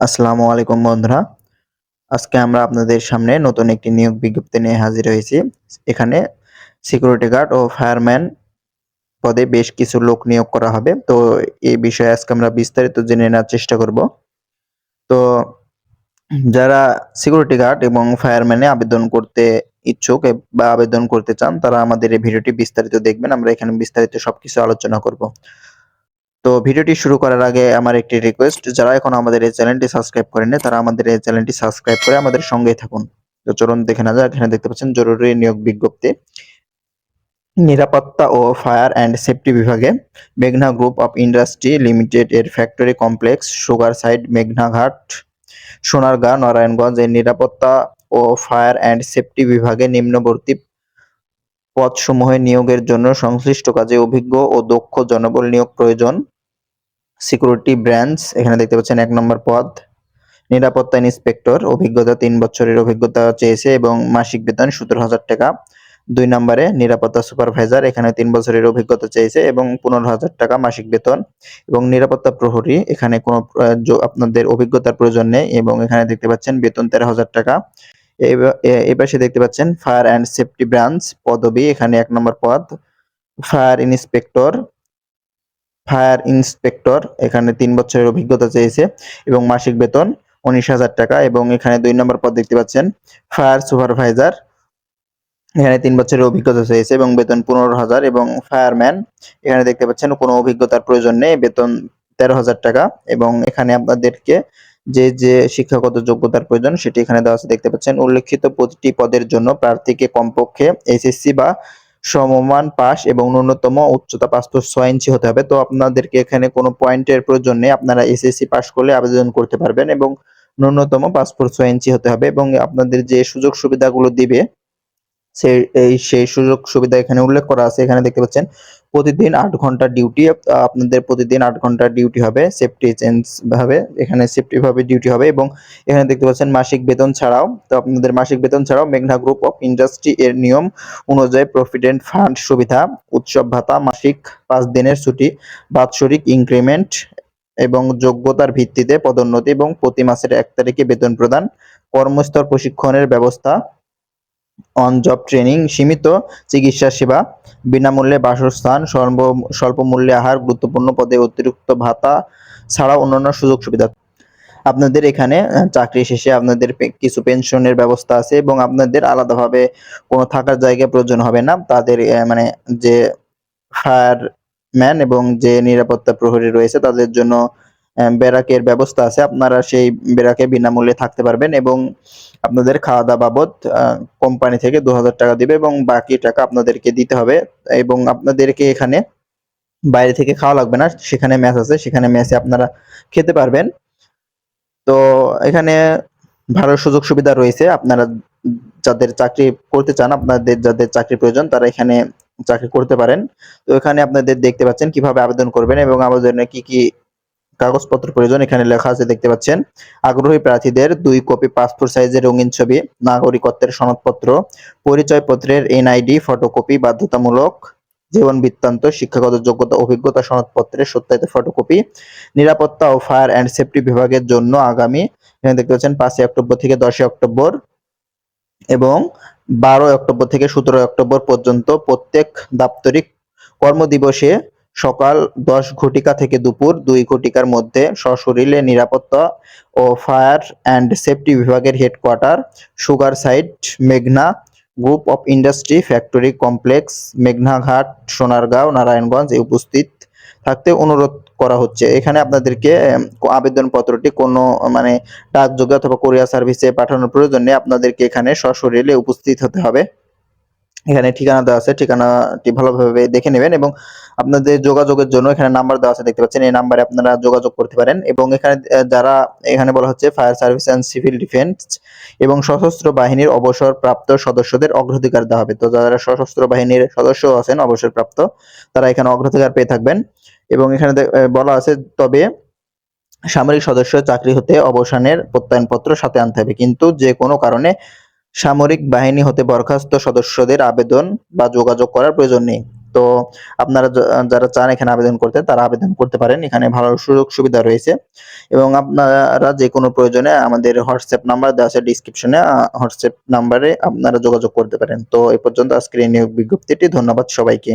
আসসালামু আলাইকুম বন্ধুরা। আজকে আমরা আপনাদের সামনে নতুন একটি নিয়োগ বিজ্ঞপ্তি নিয়ে হাজির হয়েছি। এখানে সিকিউরিটি গার্ড ও ফায়ারম্যান পদে বেশ কিছু লোক নিয়োগ করা হবে। তো এই বিষয়ে আজকে আমরা বিস্তারিত জেনে নেওয়ার চেষ্টা করব। তো যারা সিকিউরিটি গার্ড এবং ফায়ারম্যানে আবেদন করতে ইচ্ছুক বা আবেদন করতে চান তারা আমাদের এই ভিডিওটি বিস্তারিত দেখবেন। আমরা এখানে বিস্তারিত সবকিছু আলোচনা করব। তো ভিডিওটি শুরু করার আগে আমার একটি রিকোয়েস্ট, যারা এখনো আমাদের এই চ্যানেলটি সাবস্ক্রাইব করেননি তারা আমাদের এই চ্যানেলটি সাবস্ক্রাইব করে আমাদের সঙ্গেই থাকুন। তো চলুন দেখে নেওয়া যাক। এখানে দেখতে পাচ্ছেন জরুরি নিয়োগ বিজ্ঞপ্তি। নিরাপত্তা ও ফায়ার অ্যান্ড সেফটি বিভাগে মেঘনা গ্রুপ অফ ইন্ডাস্ট্রি লিমিটেড এর ফ্যাক্টরি কমপ্লেক্স সুগার সাইড মেঘনাঘাট সোনারগাঁ নারায়ণগঞ্জ এর নিরাপত্তা ও ফায়ার অ্যান্ড সেফটি বিভাগে নিম্নবর্তী পদসমূহে নিয়োগের জন্য সংশ্লিষ্ট কাজে অভিজ্ঞ ও দক্ষ জনবল নিয়োগ প্রয়োজন। সিকিউরিটি ব্রাঞ্চ এখানে দেখতে পাচ্ছেন ১ নম্বর পদ। নিরাপত্তা ইন্সপেক্টর অভিজ্ঞতা ৩ বছরের অভিজ্ঞতা চেয়েছে এবং মাসিক বেতন ১৭,০০০ টাকা। ২ নম্বরে নিরাপত্তা সুপারভাইজার, এখানে ৩ বছরের অভিজ্ঞতা চেয়েছে এবং ১৫,০০০ টাকা মাসিক বেতন। এবং নিরাপত্তা প্রহরী, এখানে কোনো আপনাদের অভিজ্ঞতার প্রয়োজন নেই এবং এখানে দেখতে পাচ্ছেন বেতন ১৩,০০০ টাকা। এপাশে দেখতে পাচ্ছেন ফায়ার অ্যান্ড সেফটি ব্রাঞ্চ পদবি, এখানে ১ নম্বর পদ। ফায়ার ইন্সপেক্টর এখানে ৩ বছরের অভিজ্ঞতা চেয়েছে এবং মাসিক বেতন ১৯,০০০ টাকা। এবং এখানে ২ নম্বর পদ দেখতে পাচ্ছেন ফায়ার সুপারভাইজার, এখানে ৩ বছরের অভিজ্ঞতা চেয়েছে এবং বেতন ১৫,০০০। এবং ফায়ারম্যান, এখানে দেখতে পাচ্ছেন কোনো অভিজ্ঞতার প্রয়োজন নেই, বেতন ১৩,০০০ টাকা। এবং এখানে আপনাদেরকে যে শিক্ষাগত যোগ্যতার প্রয়োজন সেটি এখানে দেওয়া আছে দেখতে পাচ্ছেন। উল্লেখিত প্রতিটি পদের জন্য প্রার্থীকে কমপক্ষে এসএসসি বা সমমান পাস এবং ন্যূনতম উচ্চতা ৫.৬ ইঞ্চি হতে হবে। তো আপনাদেরকে এখানে কোনো পয়েন্টের প্রয়োজন নেই, আপনারা এসএসসি পাস করলে আবেদন করতে পারবেন এবং ন্যূনতম ৫.৬ ইঞ্চি হতে হবে। এবং আপনাদের যে সুযোগ সুবিধাগুলো দিবে সেই সুযোগ সুবিধা এখানে উল্লেখ করা আছে। এখানে দেখতে পাচ্ছেন প্রতিদিন ৮ ঘন্টা ডিউটি, আপনাদের প্রতিদিন ৮ ঘন্টা ডিউটি হবে সেফটি চেঞ্জ ভাবে, এখানে সেফটি ভাবে ডিউটি হবে। এবং এখানে দেখতে পাচ্ছেন মাসিক বেতন ছাড়াও, তো আপনাদের মাসিক বেতন ছাড়াও মেঘনা গ্রুপ অফ ইন্ডাস্ট্রি এর নিয়ম অনুযায়ী প্রভিডেন্ট ফান্ড সুবিধা, উৎসব ভাতা, মাসিক ৫ দিনের ছুটি, বাৎসরিক ইনক্রিমেন্ট এবং যোগ্যতার ভিত্তিতে পদোন্নতি এবং প্রতি মাসের ১ তারিখে বেতন প্রদান, কর্মস্থল প্রশিক্ষণের ব্যবস্থা, অন জব ট্রেনিং, সীমিত চিকিৎসা সেবা, বিনামূল্যে বাসস্থান, স্বল্প মূল্যে আহার, গুরুত্বপূর্ণ পদে অতিরিক্ত ভাতা ছাড়াও অন্যান্য সুযোগ সুবিধা। আপনাদের এখানে চাকরি শেষে আপনাদের কিছু পেনশনের ব্যবস্থা আছে এবং আপনাদের আলাদাভাবে কোনো থাকার জায়গা প্রয়োজন হবে না। তাদের মানে যে ফায়ারম্যান এবং যে নিরাপত্তা প্রহরী রয়েছে তাদের জন্য ব্যারাকের ব্যবস্থা আছে। আপনারা সেই ব্যারাকে বিনামূল্যে থাকতে পারবেন এবং আপনাদের খাওয়া-দাওয়া বাবদ কোম্পানি থেকে ২,০০০ টাকা দিবে এবং বাকি টাকা আপনাদেরকে দিতে হবে। এবং আপনাদেরকে এখানে বাইরে থেকে খাওয়া লাগবে না। সেখানে মেস আছে, সেখানে মেসে আপনারা খেতে পারবেন। তো এখানে ভালো সুযোগ সুবিধা রয়েছে। আপনারা যাদের চাকরি করতে চান, আপনাদের যাদের চাকরির প্রয়োজন তারা এখানে চাকরি করতে পারেন। তো এখানে আপনাদের দেখতে পাচ্ছেন কিভাবে আবেদন করবেন এবং আবেদনে কি কাগজপত্র প্রয়োজন এখানে লেখা আছে দেখতে পাচ্ছেন। আগ্রহী প্রার্থীদের ২ কপি পাসপোর্ট সাইজের রঙিন ছবি, নাগরিকত্বের সনদপত্র, পরিচয়পত্রের এনআইডি ফটোকপি বাধ্যতামূলক, জীবন বৃত্তান্ত, শিক্ষাগত যোগ্যতা, অভিজ্ঞতা সনদপত্রের সত্যায়িত ফটোকপি। নিরাপত্তা ও ফায়ার অ্যান্ড সেফটি বিভাগের জন্য আগামী এখানে দেখতে পাচ্ছেন ৫ই অক্টোবর থেকে ১০ই অক্টোবর এবং ১২ অক্টোবর থেকে ১৭ অক্টোবর পর্যন্ত প্রত্যেক দাপ্তরিক কর্মদিবসে সকাল ১০ ঘটিকা থেকে দুপুর ২ ঘটিকার মধ্যে সশরীরে নিরাপত্তা ও ফায়ার অ্যান্ড সেফটি বিভাগের হেডকোয়ার্টার সুগার সাইড মেঘনা group of industry factory complex মেঘনাঘাট Sonargaon Narayanganj এ উপস্থিত থাকতে অনুরোধ করা হচ্ছে। এখানে আপনাদেরকে আবেদনপত্রটি কোনো মানে ডাকযোগে অথবা কোরিয়ার সার্ভিসে পাঠানোর প্রয়োজন নেই, আপনাদেরকে এখানে সশরীরে উপস্থিত হতে হবে। এখানে ঠিকানা দেওয়া আছে, ঠিকানাটি ভালোভাবে দেখে নেবেন এবং আপনাদের যোগাযোগের জন্য এখানে নাম্বার দেওয়া আছে দেখতে পাচ্ছেন, এই নাম্বারে আপনারা যোগাযোগ করতে পারেন। এবং এখানে যারা এখানে বলা হচ্ছে fire service and civil defence এবং সশস্ত্র বাহিনীর অবসরপ্রাপ্ত সদস্যদের অগ্রাধিকার দেওয়া হবে। তো যারা সশস্ত্র বাহিনীর সদস্য আছেন অবসরপ্রাপ্ত তারা এখানে অগ্রাধিকার পেয়ে থাকবেন। এবং এখানে বলা আছে তবে সামরিক সদস্য চাকরি হতে অবসানের প্রত্যয়নপত্র সাথে আনতে হবে, কিন্তু যে কোনো কারণে সামরিক বাহিনী হতে বরখাস্ত সদস্যদের আবেদন বা যোগাযোগ করার প্রয়োজন নেই। তো আপনারা যারা চান এখানে আবেদন করতে তারা আবেদন করতে পারেন। এখানে ভালো সুযোগ সুবিধা রয়েছে এবং আপনারা যেকোনো প্রয়োজনে আমাদের হোয়াটসঅ্যাপ নাম্বার দেওয়া আছে ডেসক্রিপশনে হোয়াটসঅ্যাপ নাম্বারে আপনারা যোগাযোগ করতে পারেন। তো এই পর্যন্ত আজকের এই নিয়োগ বিজ্ঞপ্তিটি। ধন্যবাদ সবাইকে।